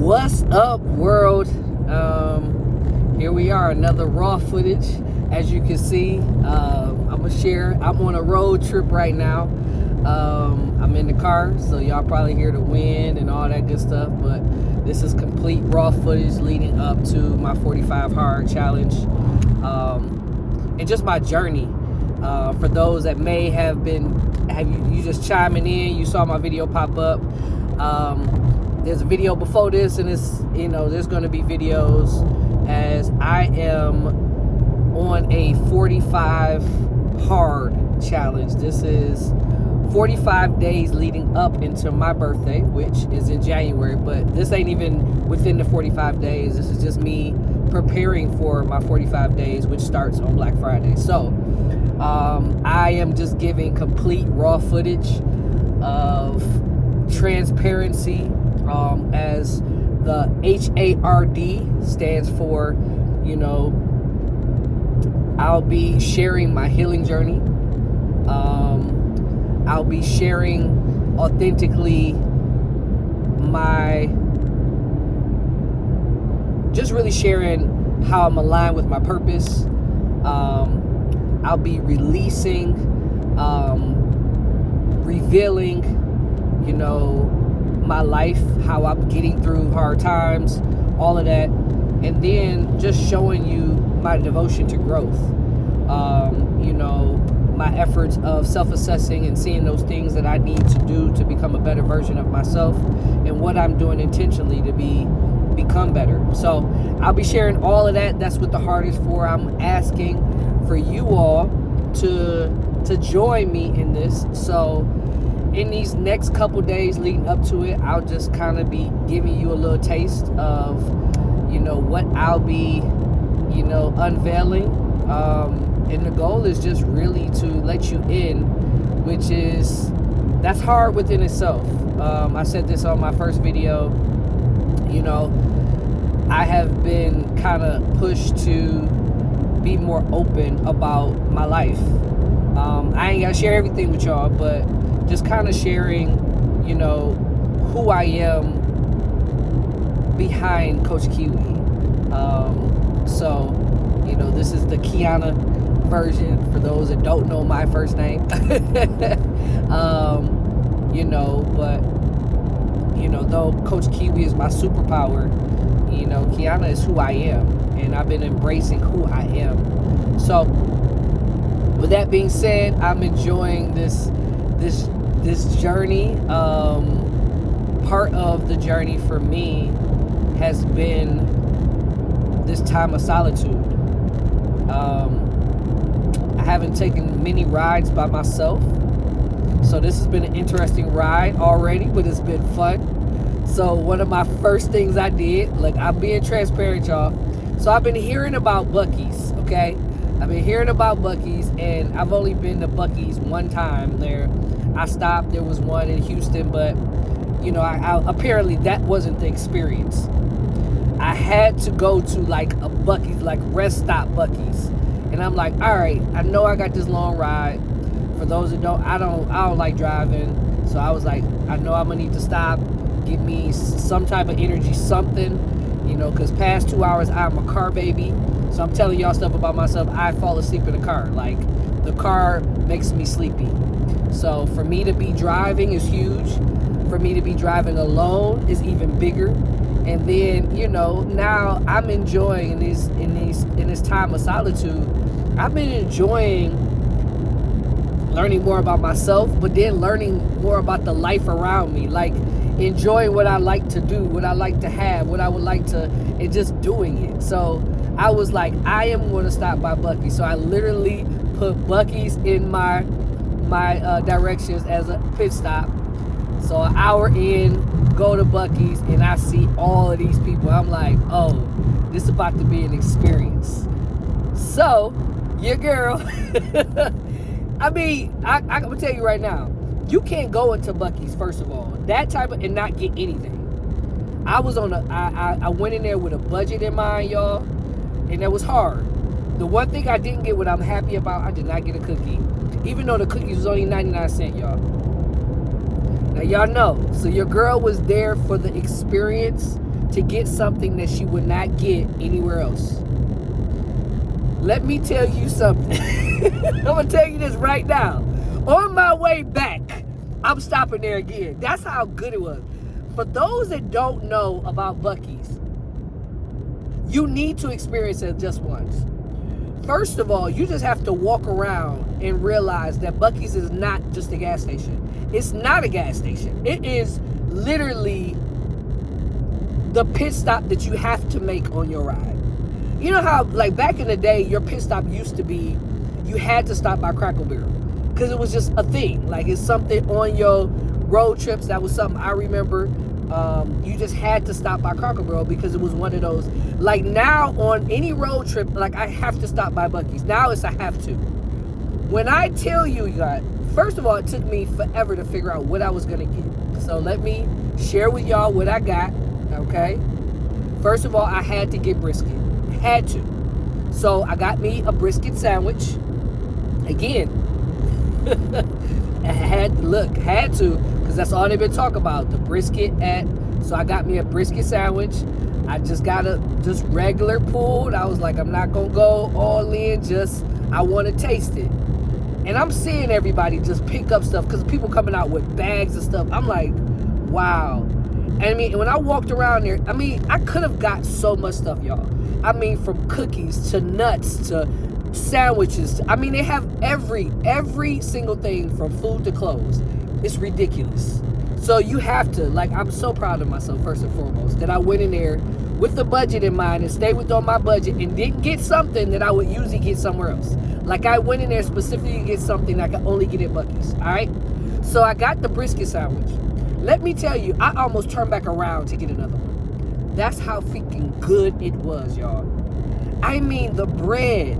What's up, world? Here we are, another raw footage. As you can see, I'm gonna share. I'm on a road trip right now. I'm in the car, so y'all probably hear the wind and all that good stuff. But this is complete raw footage leading up to my 45 hard challenge, and just my journey. For those that may have been, you just chiming in, you saw my video pop up. There's a video before this, and it's, there's going to be videos as I am on a 45 hard challenge. This is 45 days leading up into my birthday, which is in January, but this ain't even within the 45 days. This is just me preparing for my 45 days, which starts on Black Friday. So I am just giving complete raw footage of transparency, as the HARD stands for, I'll be sharing my healing journey. I'll be sharing authentically just really sharing how I'm aligned with my purpose. I'll be releasing, revealing, my life, how I'm getting through hard times, all of that, and then just showing you my devotion to growth. My efforts of self-assessing and seeing those things that I need to do to become a better version of myself, and what I'm doing intentionally to become better. So I'll be sharing all of that. That's what the heart is for. I'm asking for you all to join me in this. So in these next couple days leading up to it, I'll just kind of be giving you a little taste of, what I'll be, unveiling. And the goal is just really to let you in, that's hard within itself. I said this on my first video, I have been kind of pushed to be more open about my life. I ain't got to share everything with y'all, but just kind of sharing, who I am behind Coach Kiwi. So, this is the Kiana version for those that don't know my first name. Though Coach Kiwi is my superpower, Kiana is who I am, and I've been embracing who I am. So, with that being said, I'm enjoying this journey. Part of the journey for me has been this time of solitude. I haven't taken many rides by myself, so this has been an interesting ride already, but it's been fun. So one of my first things I did, I'm being transparent, y'all. So I've been hearing about Buc-ee's, okay? I've been hearing about Buc-ee's, and I've only been to Buc-ee's one time there. I stopped, there was one in Houston, but, I apparently that wasn't the experience. I had to go to, a Buc-ee's, rest stop Buc-ee's. And I'm like, all right, I know I got this long ride. For those that don't, I don't like driving. So I was like, I know I'm going to need to stop, give me some type of energy, something, because past 2 hours, I'm a car baby. So I'm telling y'all stuff about myself. I fall asleep in the car. The car makes me sleepy. So for me to be driving is huge. For me to be driving alone is even bigger. And then, now I'm enjoying in this time of solitude, I've been enjoying learning more about myself, but then learning more about the life around me. Enjoying what I like to do, what I like to have, what I would like to, and just doing it. So I was like, I am going to stop by Buc-ee's. So I literally put Buc-ee's in my directions as a pit stop. So an hour in, go to Buc-ee's, and I see all of these people. I'm like, oh, this is about to be an experience. So, your girl, I'm gonna tell you right now, you can't go into Buc-ee's, first of all, that type of, and not get anything. I went in there with a budget in mind, y'all, and that was hard. The one thing I didn't get, what I'm happy about, I did not get a cookie, even though the cookies was only 99 cents, y'all. Now, y'all know, so your girl was there for the experience, to get something that she would not get anywhere else. Let me tell you something. I'm going to tell you this right now. On my way back, I'm stopping there again. That's how good it was. For those that don't know about Buc-ee's, you need to experience it just once. First of all, you just have to walk around and realize that Buc-ee's is not just a gas station. It's not a gas station. It is literally the pit stop that you have to make on your ride. You know how, like, back in the day, your pit stop used to be, you had to stop by Cracker Barrel because it was just a thing. Like, it's something on your road trips. That was something I remember. You just had to stop by Cracker Barrel because it was one of those. Like, now on any road trip, like, I have to stop by Buc-ee's. Now it's I have to. When I tell you guys, first of all, it took me forever to figure out what I was going to get. So let me share with y'all what I got, okay? First of all, I had to get brisket. Had to. So I got me a brisket sandwich. Again, had to, because that's all they've been talking about, the brisket so I got me a brisket sandwich. I just got just regular pulled. I was like, I'm not going to go all in, I want to taste it. And I'm seeing everybody just pick up stuff because people coming out with bags of stuff. I'm like, wow. And I mean, when I walked around there, I mean, I could have got so much stuff, y'all. I mean, from cookies to nuts to sandwiches. I mean, they have every single thing from food to clothes. It's ridiculous. So you have to, like, I'm so proud of myself, first and foremost, that I went in there with the budget in mind and stayed within my budget and didn't get something that I would usually get somewhere else. Like, I went in there specifically to get something I could only get at Buc-ee's, all right? So I got the brisket sandwich. Let me tell you, I almost turned back around to get another one. That's how freaking good it was, y'all. I mean, the bread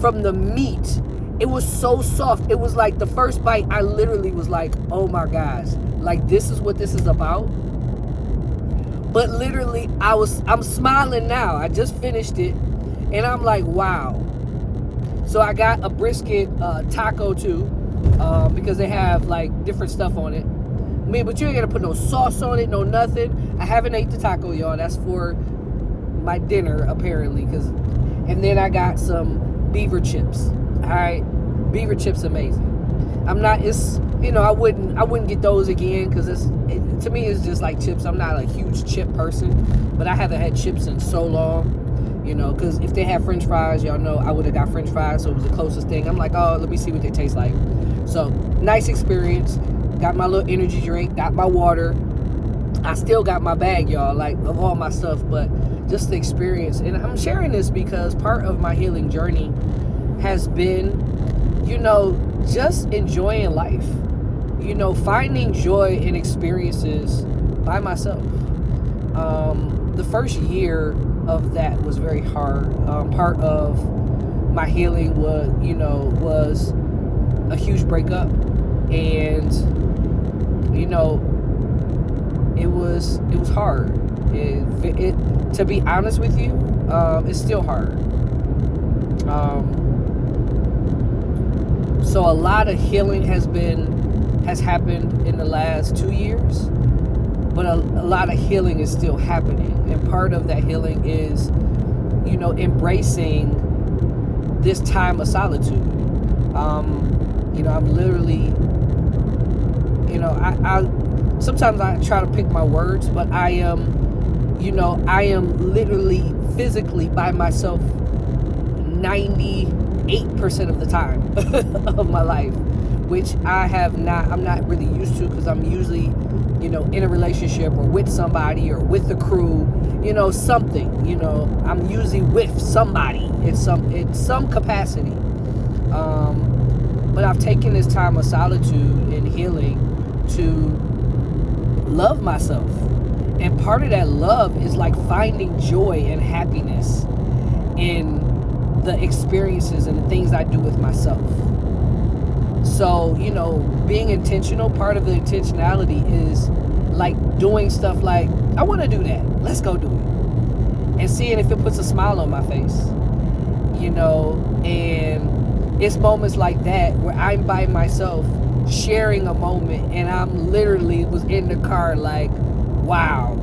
from the meat, it was so soft. It was like the first bite, I literally was like, oh my gosh, like, this is what this is about. But literally, I'm smiling now. I just finished it, and I'm like, wow. So I got a brisket taco too, because they have like different stuff on it. I mean, but you ain't gonna put no sauce on it, no nothing. I haven't ate the taco, y'all. That's for my dinner, apparently. And then I got some beaver chips. All right, beaver chips, amazing. I wouldn't get those again because to me it's just like chips. I'm not a huge chip person, but I haven't had chips in so long. Because if they have French fries, y'all know I would have got French fries, so it was the closest thing. I'm like, oh, let me see what they taste like. So nice experience. Got my little energy drink, got my water. I still got my bag, y'all, like, of all my stuff, but just the experience. And I'm sharing this because part of my healing journey has been, just enjoying life. Finding joy in experiences by myself. The first year of that was very hard. Part of my healing was a huge breakup. And it was hard. To be honest with you, it's still hard. So a lot of healing has happened in the last 2 years, but a lot of healing is still happening. And part of that healing is, embracing this time of solitude. I'm literally, I sometimes I try to pick my words, but I am literally physically by myself 98% of the time of my life, which I'm not really used to, because I'm usually, in a relationship or with somebody or with the crew, something, I'm usually with somebody in some capacity. But I've taken this time of solitude and healing to love myself. And part of that love is like finding joy and happiness in the experiences and the things I do with myself. So, being intentional, part of the intentionality is like doing stuff like, I want to do that. Let's go do it. And seeing if it puts a smile on my face, and it's moments like that where I'm by myself sharing a moment, and I'm literally was in the car like, wow,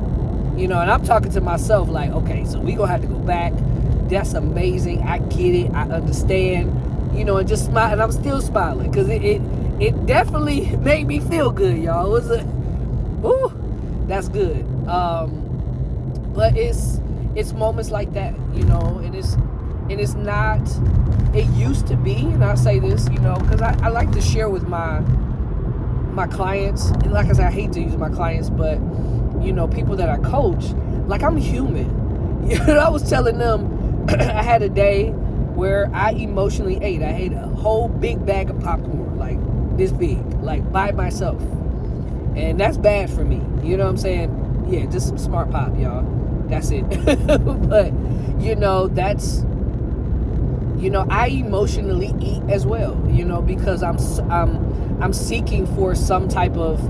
And I'm talking to myself like, okay, so we gonna have to go back. That's amazing. I get it. I understand. And just smile, and I'm still smiling because it definitely made me feel good, y'all. It was that's good. But it's moments like that, and it's not. It used to be, and I say this, because I like to share with my clients. And like I said, I hate to use my clients, but people that I coach, like, I'm human. I was telling them I had a day where I emotionally ate. I ate a whole big bag of popcorn, like this big, like by myself. And that's bad for me. You know what I'm saying? Yeah, just some smart pop, y'all. That's it. But, that's, I emotionally eat as well, because I'm seeking for some type of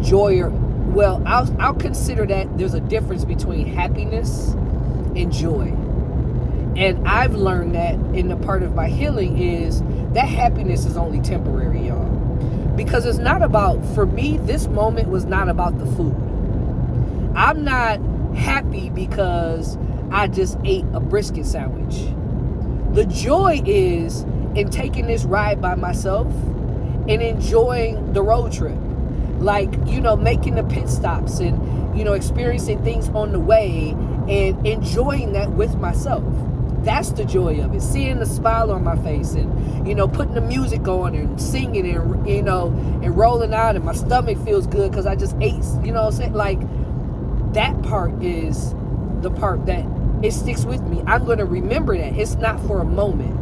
joy, or, well, I'll consider that there's a difference between happiness and joy. And I've learned that in the part of my healing is that happiness is only temporary, y'all. Because it's not about, for me, this moment was not about the food. I'm not happy because I just ate a brisket sandwich. The joy is in taking this ride by myself and enjoying the road trip. Like, making the pit stops and, experiencing things on the way and enjoying that with myself. That's the joy of it. Seeing the smile on my face and, putting the music on and singing and, and rolling out, and my stomach feels good because I just ate, what I'm saying? Like, that part is the part that it sticks with me. I'm going to remember that. It's not for a moment.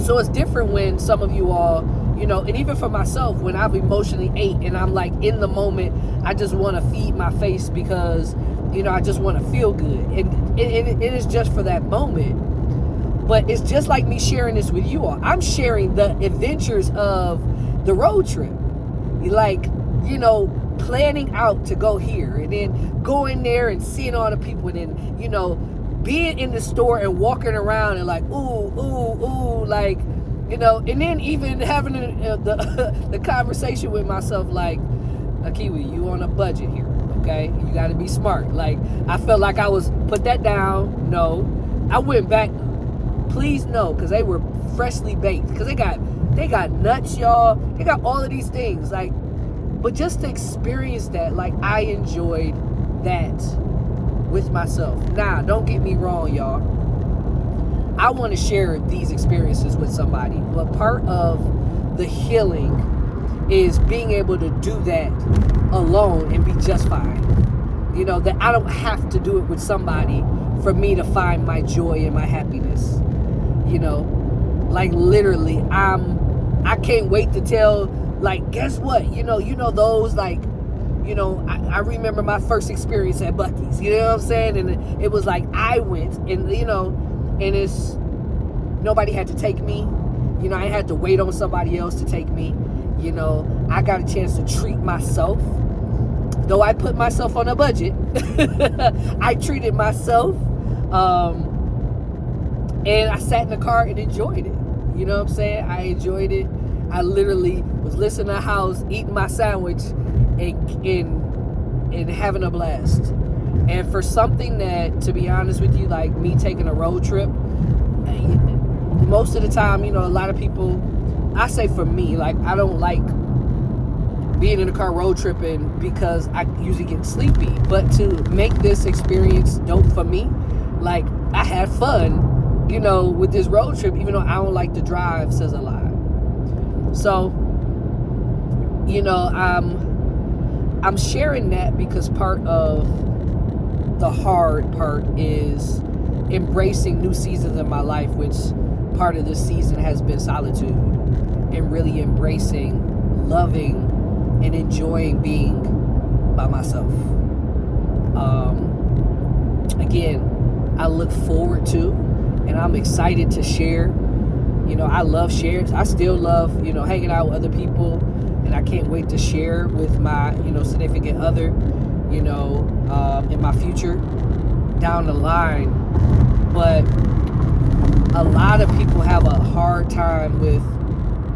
So it's different when some of you all, and even for myself, when I've emotionally ate and I'm like in the moment, I just want to feed my face because, I just want to feel good. And it is just for that moment. But it's just like me sharing this with you all. I'm sharing the adventures of the road trip. Like, planning out to go here and then going there and seeing all the people and then, being in the store and walking around and like, ooh, like, and then even having the conversation with myself like, Akiwa, you on a budget here, okay? You got to be smart. Like, I felt like I was, put that down. No. I went back, please no, because they were freshly baked. Because they got nuts, y'all. They got all of these things. Like, but just to experience that, like, I enjoyed that with myself. Now, don't get me wrong, y'all. I want to share these experiences with somebody. But part of the healing is being able to do that alone and be just fine. That I don't have to do it with somebody for me to find my joy and my happiness. Like, literally, I can't wait to tell, like, guess what? Those, like, I remember my first experience at Buc-ee's, you know what I'm saying? And it was like, I went and, and it's, nobody had to take me. I had to wait on somebody else to take me. I got a chance to treat myself. Though I put myself on a budget, I treated myself. And I sat in the car and enjoyed it. You know what I'm saying? I enjoyed it. I literally was listening to the house, eating my sandwich, and having a blast. And for something that, to be honest with you, like me taking a road trip, most of the time, a lot of people, I say for me, like, I don't like being in the car road tripping because I usually get sleepy. But to make this experience dope for me, like, I had fun, with this road trip, even though I don't like to drive, says a lot. So, I'm sharing that because part of the hard part is embracing new seasons in my life, which part of this season has been solitude, and really embracing, loving, and enjoying being by myself. Again, I look forward to, and I'm excited to share. I love shares. I still love, hanging out with other people, and I can't wait to share with my, significant other, in my future down the line. But a lot of people have a hard time with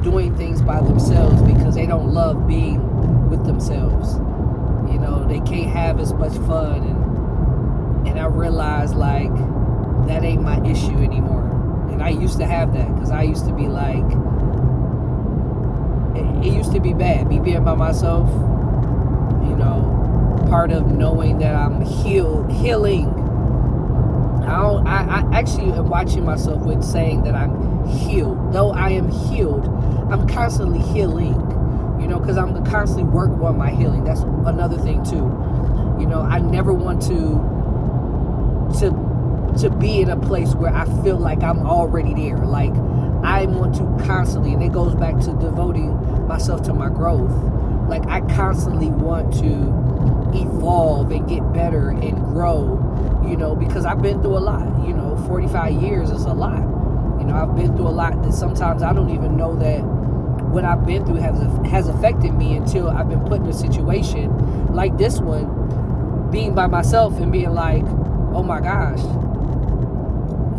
doing things by themselves because they don't love being with themselves. They can't have as much fun, And I realized, like, that ain't my issue anymore. And I used to have that, because I used to be like, it used to be bad, me being by myself. You know, part of knowing that I'm healing. I actually am watching myself with saying that I'm healed. Though I am healed, I'm constantly healing. You know, because I'm constantly working on my healing. That's another thing too. You know, I never want to be in a place where I feel like I'm already there. Like, I want to constantly, and it goes back to devoting myself to my growth. Like, I constantly want to evolve and get better and grow, you know, because I've been through a lot. You know, 45 years is a lot. You know, I've been through a lot that sometimes I don't even know that what I've been through has affected me until I've been put in a situation like this one, being by myself and being like, oh my gosh,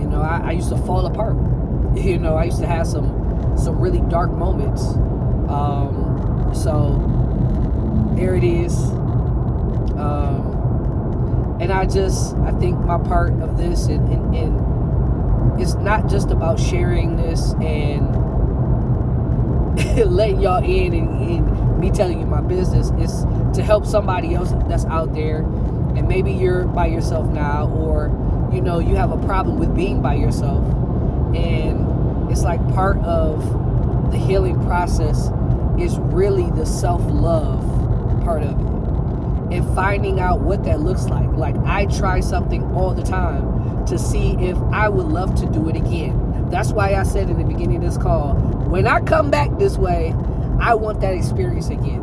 you know, I used to fall apart. You know, I used to have some really dark moments. So there it is. And I think my part of this, and it's not just about sharing this and letting y'all in and me telling you my business. It's to help somebody else that's out there, and maybe you're by yourself now, or you know, you have a problem with being by yourself, and it's like part of the healing process is really the self-love part of it, and finding out what that looks like. Like, I try something all the time to see if I would love to do it again. That's why I said in the beginning of this call, when I come back this way, I want that experience again.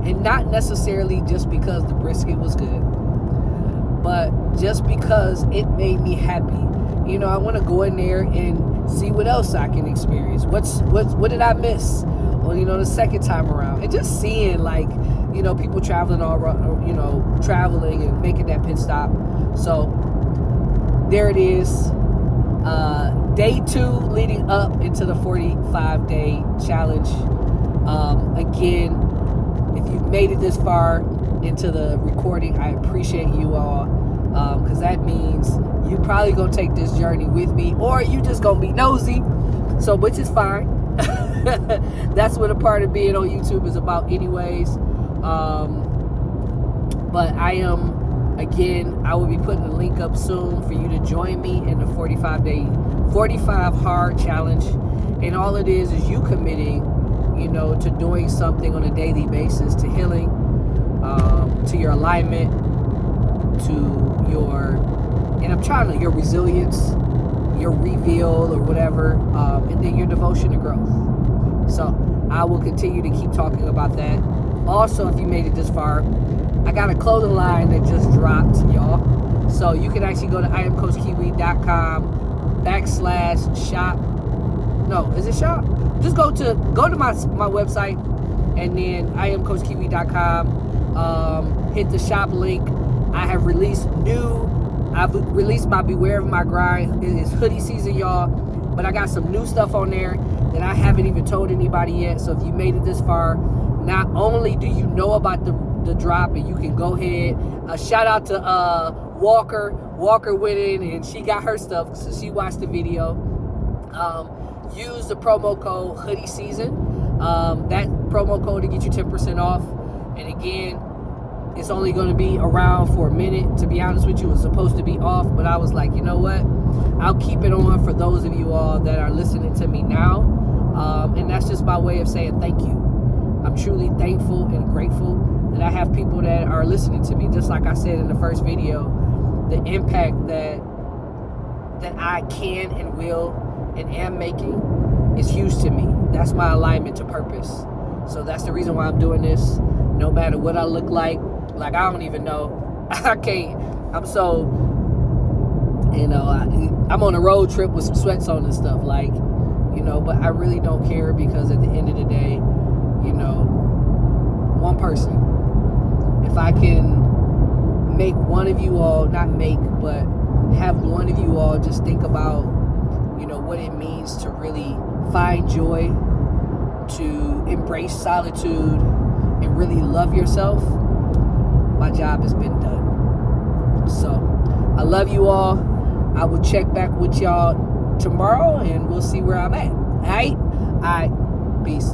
And not necessarily just because the brisket was good, but just because it made me happy. You know, I want to go in there and see what else I can experience. What did I miss? Well, you know, the second time around. And just seeing, like, you know, people traveling all around, you know, traveling and making that pit stop. So there it is. Day 2 leading up into the 45-day challenge. Again, if you've made it this far into the recording, I appreciate you all, because that means you probably gonna take this journey with me, or you just gonna be nosy, so, which is fine. That's what a part of being on YouTube is about anyways. But I will be putting the link up soon for you to join me in the 45 hard challenge. And all it is you committing, you know, to doing something on a daily basis, to healing, to your alignment, to your resilience, your reveal, or whatever, and then your devotion to growth. So I will continue to keep talking about that. Also, if you made it this far, I got a clothing line that just dropped, y'all. So you can actually go to iamcoachkiwi.com/shop. No, is it shop? Just go to my website, and then iamcoachkiwi.com. Hit the shop link. I've released my Beware of My Grind. It is hoodie season, y'all. But I got some new stuff on there that I haven't even told anybody yet. So if you made it this far, not only do you know about the drop, and you can go ahead. Shout out to Walker went in and she got her stuff, so she watched the video. Use the promo code hoodie season. That promo code to get you 10% off. And again, it's only going to be around for a minute. To be honest with you, it was supposed to be off, but I was like, you know what? I'll keep it on for those of you all that are listening to me now. And that's just my way of saying thank you. I'm truly thankful and grateful that I have people that are listening to me. Just like I said in the first video, the impact that I can and will and am making is huge to me. That's my alignment to purpose. So that's the reason why I'm doing this. No matter what I look like I don't even know. I can't. I'm so, you know, I'm on a road trip with some sweats on and stuff, like, you know, but I really don't care, because at the end of the day, you know, one person, if I can make one of you all, not make, but have one of you all just think about, you know, what it means to really find joy, to embrace solitude, and really love yourself, my job has been done. So I love you all. I will check back with y'all tomorrow and we'll see where I'm at. All right? Peace.